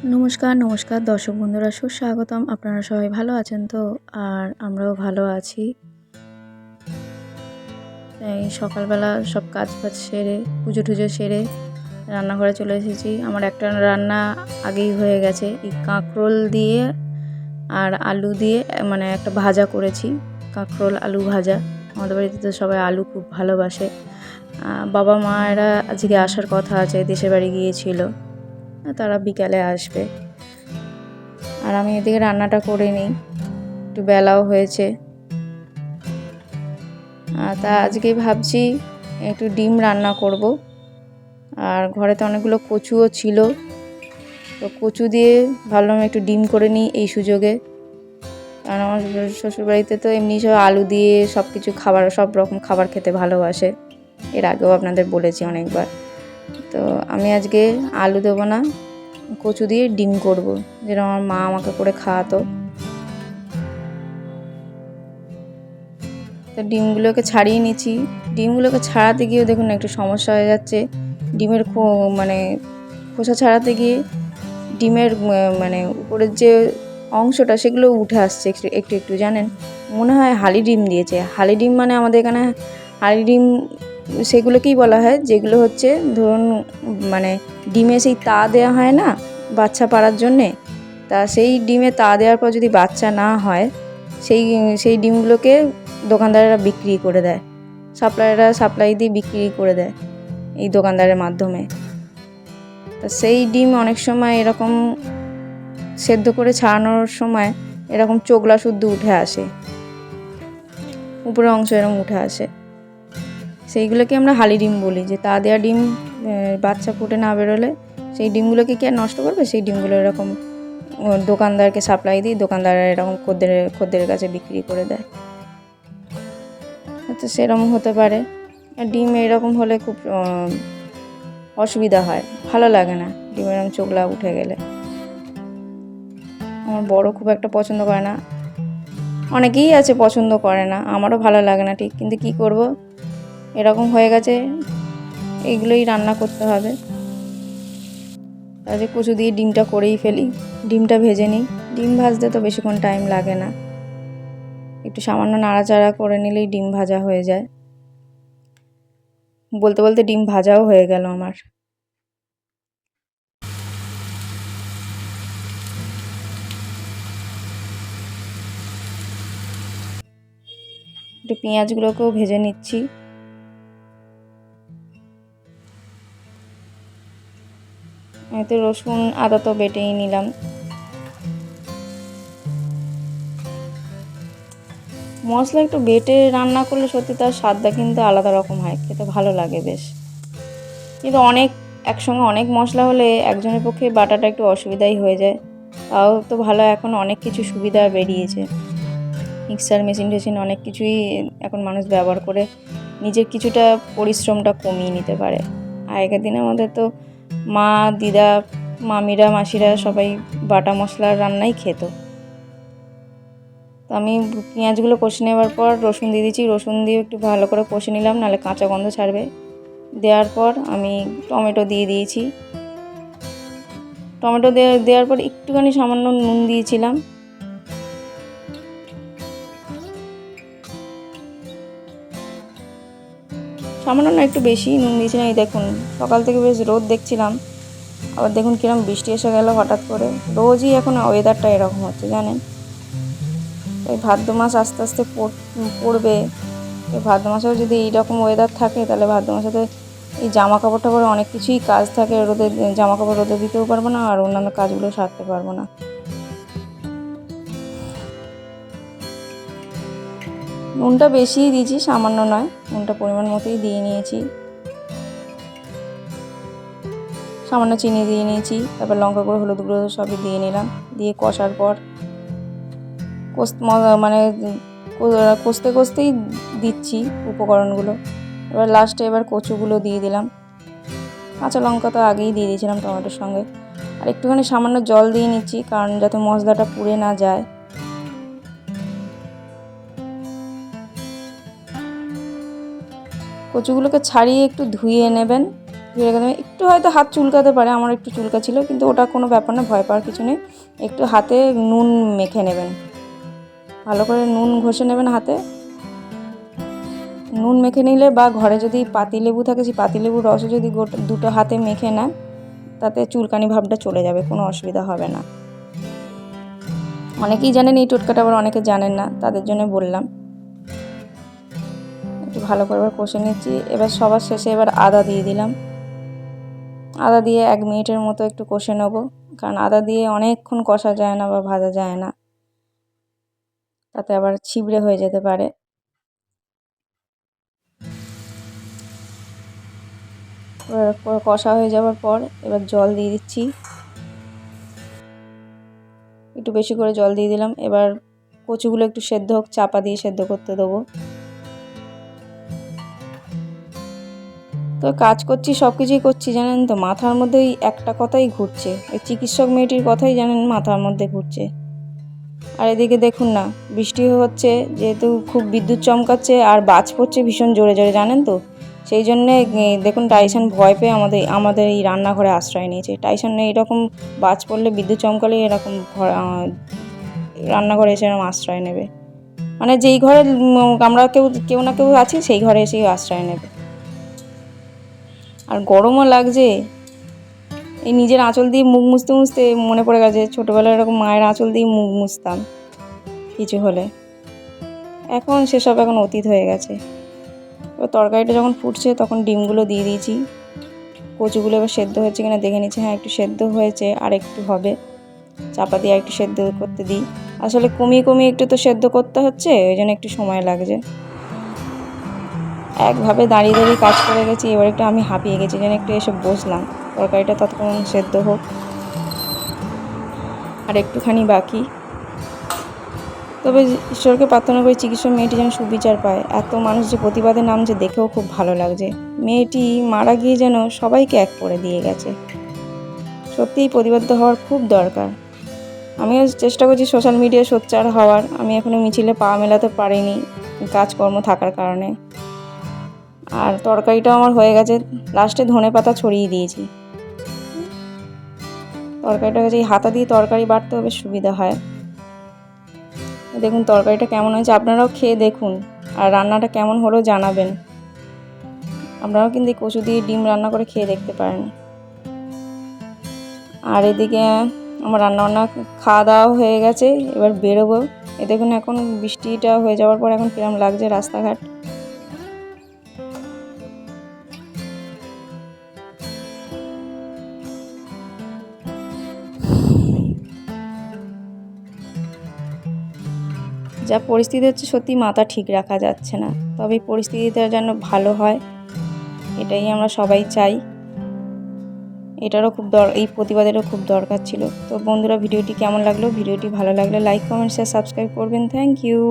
নমস্কার দর্শক বন্ধুরা, সুস্বাগতম। আপনারা সবাই ভালো আছেন তো? আর আমরাও ভালো আছি। এই সকালবেলা সব কাজ বাজ সেরে পুজো টুজো সেরে রান্নাঘরে চলে এসেছি। আমার একটা রান্না আগেই হয়ে গেছে, এই কাঁকরোল দিয়ে আর আলু দিয়ে মানে একটা ভাজা করেছি, কাঁকরোল আলু ভাজা। আমাদের বাড়িতে তো সবাই আলু খুব ভালোবাসে। বাবা মা এরা আজকে আসার কথা আছে, দেশের বাড়ি গিয়েছিল, তারা বিকালে আসবে। আর আমি এদিকে রান্নাটা করে নিই, একটু বেলাও হয়েছে। তা আজকে ভাবছি একটু ডিম রান্না করব। আর ঘরেতে অনেকগুলো কচুও ছিল, তো কচু দিয়ে ভাবলাম একটু ডিম করে নিই এই সুযোগে। কারণ আমার শ্বশুরবাড়িতে তো এমনি সব আলু দিয়ে সব কিছু খাবার, সব রকম খাবার খেতে ভালোবাসে। এর আগেও আপনাদের বলেছি অনেকবার। তো আমি আজকে আলু দেবো না, কচু দিয়ে ডিম করব, যেটা আমার মা আমাকে করে খাওয়াতো। তো ডিমগুলোকে ছাড়িয়ে নিচ্ছি। ডিমগুলোকে ছাড়াতে গিয়েও দেখুন একটু সমস্যা হয়ে যাচ্ছে। ডিমের মানে খোসা ছাড়াতে গিয়ে ডিমের মানে উপরের যে অংশটা সেগুলো উঠে আসছে একটু একটু, জানেন। মনে হয় হালি ডিম দিয়েছে। হালি ডিম মানে আমাদের এখানে হালি ডিম সেগুলোকেই বলা হয়, যেগুলো হচ্ছে ধরুন মানে ডিমে সেই তা দেওয়া হয় না বাচ্চা পাড়ার জন্যে। তা সেই ডিমে তা দেওয়ার পর যদি বাচ্চা না হয়, সেই ডিমগুলোকে দোকানদারেরা বিক্রি করে দেয়, সাপ্লাইয়াররা সাপ্লাই দিয়ে বিক্রি করে দেয় এই দোকানদারের মাধ্যমে। তা সেই ডিম অনেক সময় এরকম সেদ্ধ করে ছাড়ানোর সময় এরকম চোগলা শুদ্ধ উঠে আসে, উপরের অংশ এরকম উঠে আসে। সেইগুলোকে আমরা হালি ডিম বলি, যে তা দেওয়া ডিম বাচ্চা ফুটে না বেরোলে সেই ডিমগুলোকে কি আর নষ্ট করবে? সেই ডিমগুলো এরকম দোকানদারকে সাপ্লাই দিই, দোকানদাররা এরকম খদ্দের কাছে বিক্রি করে দেয়। তো সেরকম হতে পারে। আর ডিম এরকম হলে খুব অসুবিধা হয়, ভালো লাগে না ডিম এরকম চোগলা উঠে গেলে। আমার বড় খুব একটা পছন্দ করে না, অনেকেই আছে পছন্দ করে না, আমারও ভালো লাগে না ঠিক, কিন্তু কি করব, এরকম হয়ে গেছে, এইগুলোই রান্না করতে হবে। তাহলে কচু দিয়ে ডিমটা করেই ফেলি, ডিমটা ভেজে নিই। ডিম ভাজতে তো বেশিক্ষণ টাইম লাগে না, একটু সামান্য নাড়াচাড়া করে নিলেই ডিম ভাজা হয়ে যায়। বলতে বলতে ডিম ভাজাও হয়ে গেল আমার। একটু পেঁয়াজগুলোকেও ভেজে নিচ্ছি। এতে রসুন আদা তো বেটেই নিলাম। মশলা একটু বেটে রান্না করলে সত্যি তার স্বাদটা কিন্তু আলাদা রকম হয়, খেতে ভালো লাগে বেশ। কিন্তু একসঙ্গে অনেক মশলা হলে একজনের পক্ষে বাটাটা একটু অসুবিধাই হয়ে যায়। তাও তো ভালো, এখন অনেক কিছু সুবিধা বেরিয়েছে, মিক্সার মেশিন অনেক কিছুই এখন মানুষ ব্যবহার করে নিজের কিছুটা পরিশ্রমটা কমিয়ে নিতে পারে। আগেকার দিনের মধ্যে তো মা, দিদা, মামিরা, মাসিরা সবাই বাটা মশলার রান্নাই খেত। তো আমি পেঁয়াজগুলো কষে নেওয়ার পর রসুন দিয়ে দিচ্ছি। রসুন দিয়ে একটু ভালো করে কষে নিলাম, নাহলে কাঁচা গন্ধ ছাড়বে। দেওয়ার পর আমি টমেটো দিয়ে দিয়েছি। টমেটো দেওয়ার পর একটুখানি সামান্য নুন দিয়েছিলাম। সামান্য না, একটু বেশি নুন দিয়েছিলাম। এই দেখুন, সকাল থেকে বেশ রোদ দেখছিলাম, আবার দেখুন কিরম বৃষ্টি এসে গেল হঠাৎ করে। রোজই এখন ওয়েদারটা এরকম হচ্ছে, জানেন। এই ভাদ্র মাস আস্তে আস্তে পড়বে। এই ভাদ্র মাসেও যদি এইরকম ওয়েদার থাকে, তাহলে ভাদ্র মাসেতে এই জামা কাপড় টাপড় অনেক কিছুই কাজ থাকে, রোদে জামা কাপড় রোদে দিতেও পারবো না, আর অন্যান্য কাজগুলো সারতে পারবো না। নুনটা বেশিই দিয়েছি, সামান্য নয়, নুনটা পরিমাণ মতোই দিয়ে নিয়েছি। সামান্য চিনি দিয়ে নিয়েছি, তারপর লঙ্কা গুঁড়ো, হলুদ গুঁড়ো সবই দিয়ে নিলাম। দিয়ে কষার পর মানে কষতে কষতেই দিচ্ছি উপকরণগুলো। এবার কচুগুলো দিয়ে দিলাম। কাঁচা লঙ্কা তো আগেই দিয়ে দিয়েছিলাম টমেটোর সঙ্গে। আর একটুখানি সামান্য জল দিয়ে নিচ্ছি, কারণ যাতে মশলাটা পুড়ে না যায়। কচুগুলোকে ছাড়িয়ে একটু ধুয়ে নেবেন, রেখে দেবেন। একটু হয়তো হাত চুলকাতে পারে, আমার একটু চুলকা ছিল, কিন্তু ওটা কোনো ব্যাপার না, ভয় পাওয়ার কিছু নেই। একটু হাতে নুন মেখে নেবেন, ভালো করে নুন ঘষে নেবেন হাতে। নুন মেখে নিলে বা ঘরে যদি পাতিলেবু থাকে সেই পাতিলেবুর রসে যদি দুটো হাতে মেখে নেন, তাতে চুলকানি ভাবটা চলে যাবে, কোনো অসুবিধা হবে না। অনেকেই জানেন এই টোটকাটা, আবার অনেকে জানেন না, তাদের জন্য বললাম। একটু ভালো করে এবার কষে নিচ্ছি। এবার সবার শেষে এবার আদা দিয়ে দিলাম। আদা দিয়ে 1 মিনিটের মতো একটু কষে নেব, কারণ আদা দিয়ে অনেকক্ষণ কষা যায় না বা ভাজা যায় না, তাতে আবার ছিবড়ে হয়ে যেতে পারে। এবার কষা হয়ে যাওয়ার পর এবার জল দিয়ে দিচ্ছি, একটু বেশি করে জল দিয়ে দিলাম। এবার কচুগুলো একটু সেদ্ধ হোক, চাপা দিয়ে সেদ্ধ করতে দেবো। তো কাজ করছি, সব কিছুই করছি, জানেন তো মাথার মধ্যে ওই একটা কথাই ঘুরছে, এই চিকিৎসক মেয়েটির কথাই জানেন মাথার মধ্যে ঘুরছে। আর এদিকে দেখুন না, বৃষ্টি হচ্ছে, যেহেতু খুব বিদ্যুৎ চমকাচ্ছে আর বাজ পড়ছে ভীষণ জোরে জোরে, জানেন তো। সেই জন্যে দেখুন টাইসান ভয় পেয়ে আমাদের এই রান্নাঘরে আশ্রয় নিয়েছে। টাইসান এইরকম বাজ পড়লে, বিদ্যুৎ চমকালে এরকম রান্নাঘরে এসে এরকম আশ্রয় নেবে, মানে যেই ঘরে আমরা কেউ না কেউ আছি সেই ঘরে এসেই আশ্রয় নেবে। আর গরমও লাগছে, এই নিজের আঁচল দিয়ে মুখ মুছতে মুছতে মনে পড়ে গেছে ছোটোবেলায় এরকম মায়ের আঁচল দিয়ে মুখ মুছতাম কিছু হলে। এখন সেসব এখন অতীত হয়ে গেছে। এবার তরকারিটা যখন ফুটছে তখন ডিমগুলো দিয়ে দিয়েছি। কচুগুলো এবার সেদ্ধ হয়েছে কিনা দেখে নিচ্ছি, হ্যাঁ একটু সেদ্ধ হয়েছে, আর একটু হবে, চাপা দিয়ে একটু সেদ্ধ করতে দিই। আসলে কমিয়ে কমিয়ে একটু তো সেদ্ধ করতে হচ্ছে, ওই জন্য একটু সময় লাগছে। একভাবে দাঁড়িয়ে দাঁড়িয়ে কাজ করে গেছি, এবার একটু আমি হাঁপিয়ে গেছি, যেন একটু এসে বসলাম। তরকারিটা ততক্ষণ সেদ্ধ হোক, আর একটুখানি বাকি। তবে ঈশ্বরকে প্রার্থনা করি চিকিৎসক মেয়েটি যেন সুবিচার পায়। এত মানুষ যে প্রতিবাদে নামছে দেখেও খুব ভালো লাগছে। মেয়েটি মারা গিয়ে যেন সবাইকে এক করে দিয়ে গেছে। সত্যিই প্রতিবাদ্য হওয়ার খুব দরকার। আমিও চেষ্টা করছি সোশ্যাল মিডিয়ায় সোচ্চার হওয়ার, আমি এখনও মিছিলে পা মেলাতে পারিনি কাজকর্ম থাকার কারণে। আর তরকারিটাও আমার হয়ে গেছে, লাস্টে ধনেপাতা ছড়িয়ে দিয়েছি। তরকারিটা হয়েছে, এই হাতা দিয়ে তরকারি বাটতে হবে, সুবিধা হয়। দেখুন তরকারিটা কেমন হয়েছে, আপনারাও খেয়ে দেখুন, আর রান্নাটা কেমন হলো জানাবেন। আপনারাও কিন্তু এই কচু দিয়ে ডিম রান্না করে খেয়ে দেখতে পারেন। আর এদিকে আমার রান্নাবান্না খাওয়া দাওয়া হয়ে গেছে, এবার বেরোবো। দেখুন এখন বৃষ্টিটা হয়ে যাওয়ার পর এখন কিরম লাগছে রাস্তাঘাট। যা পরিস্থিতি হচ্ছে সত্যি মাথা ঠিক রাখা যাচ্ছে না, তবে এই পরিস্থিতিটা যেন ভালো হয় এটাই আমরা সবাই চাই। এটারও খুব এই প্রতিবাদেরও খুব দরকার ছিল। তো বন্ধুরা ভিডিওটি কেমন লাগলো, ভিডিওটি ভালো লাগলে লাইক কমেন্ট শেয়ার সাবস্ক্রাইব করবেন। Thank you.